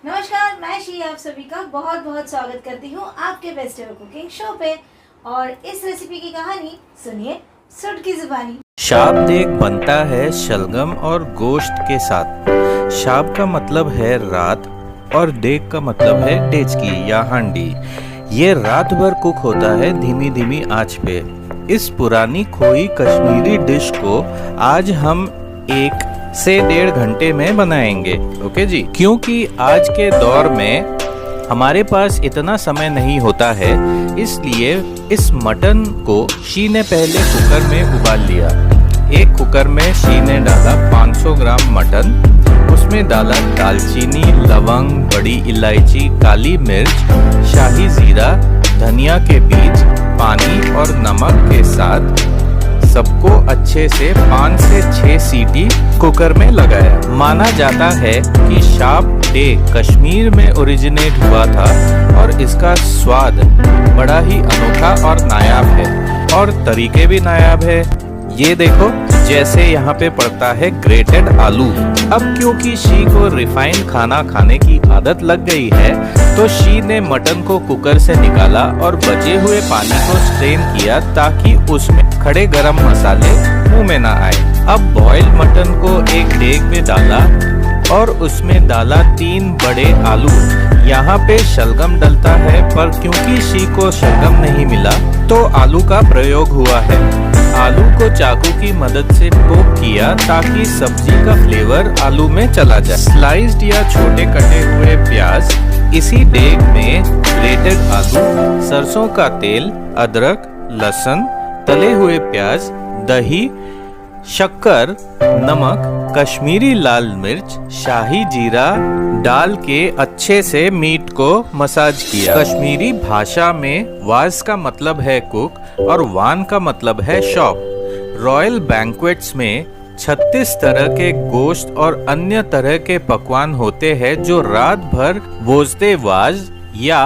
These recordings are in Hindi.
नमस्कार, मैं श्री आप सभी का बहुत बहुत स्वागत करती हूँ आपके बेस्ट एवर कुकिंग शो पे। और इस रेसिपी की कहानी सुनिए सुड की जुबानी। शाब देग बनता है शलगम और गोश्त के साथ। शाब का मतलब है रात और देग का मतलब है डेचकी या हांडी। ये रात भर कुक होता है धीमी धीमी आंच पे। इस पुरानी खोई कश्मीरी डिश को आज हम 1 से 1.5 घंटे में बनाएंगे। ओके जी, क्योंकि आज के दौर में हमारे पास इतना समय नहीं होता है, इसलिए इस मटन को शी ने पहले कुकर में उबाल लिया। एक कुकर में शी ने डाला 500 ग्राम मटन, उसमें डाला दालचीनी, लवंग, बड़ी इलायची, काली मिर्च, शाही जीरा, धनिया के बीज, पानी और नमक के साथ सबको अच्छे से 5 से 6 सीटी कुकर में लगाया। माना जाता है कि शाब देग कश्मीर में ओरिजिनेट हुआ था और इसका स्वाद बड़ा ही अनोखा और नायाब है, और तरीके भी नायाब है। ये देखो, जैसे यहाँ पे पड़ता है ग्रेटेड आलू। अब क्योंकि शी को रिफाइंड खाना खाने की आदत लग गई है, तो शी ने मटन को कुकर से निकाला और बचे हुए पानी को स्ट्रेन किया ताकि उसमें खड़े गरम मसाले मुंह में ना आए। अब बॉइल्ड मटन को एक देग में डाला और उसमें डाला 3 बड़े आलू। यहाँ पे शलगम डलता है, पर क्योंकि शी को शलगम नहीं मिला तो आलू का प्रयोग हुआ है। आलू को चाकू की मदद से पोक किया ताकि सब्जी का फ्लेवर आलू में चला जाए। स्लाइस्ड या छोटे कटे हुए प्याज, इसी देग में ग्रेटेड आलू, सरसों का तेल, अदरक, लहसुन, तले हुए प्याज, दही, शक्कर, नमक, कश्मीरी लाल मिर्च, शाही जीरा डाल के अच्छे से मीट को मसाज किया। कश्मीरी भाषा में वाज का मतलब है कुक और वान का मतलब है शॉप। रॉयल बैंक्वेट्स में 36 तरह के गोश्त और अन्य तरह के पकवान होते हैं जो रात भर वोजते वाज या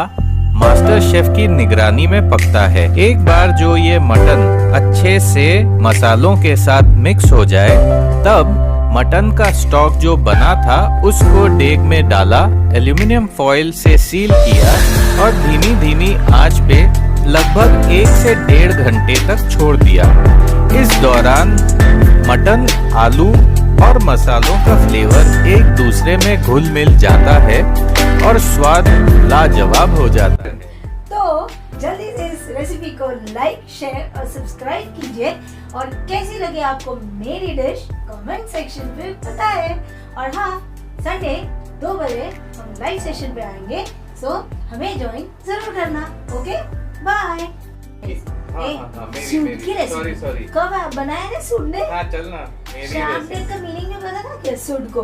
मास्टर शेफ की निगरानी में पकता है। एक बार जो ये मटन अच्छे से मसालों के साथ मिक्स हो जाए, तब मटन का स्टॉक जो बना था उसको देग में डाला, एल्यूमिनियम फॉइल से सील किया और धीमी धीमी आंच पे लगभग 1 से 1.5 घंटे तक छोड़ दिया। इस दौरान मटन, आलू और मसालों का फ्लेवर एक दूसरे में घुल मिल जाता है और स्वाद लाजवाब हो जाता है। तो जल्दी से इस रेसिपी को लाइक, शेयर और सब्सक्राइब कीजिए, और कैसी लगे आपको मेरी डिश कमेंट सेक्शन पे बताएं। और हाँ, संडे 2 बजे हम लाइव सेशन पे आएंगे, सो हमें ज्वाइन जरूर करना। Okay, bye. सूट की रेसिपी कब बनाया ना सूट ने? हाँ, चलना। शाम का मीनिंग में पता था क्या सूट को?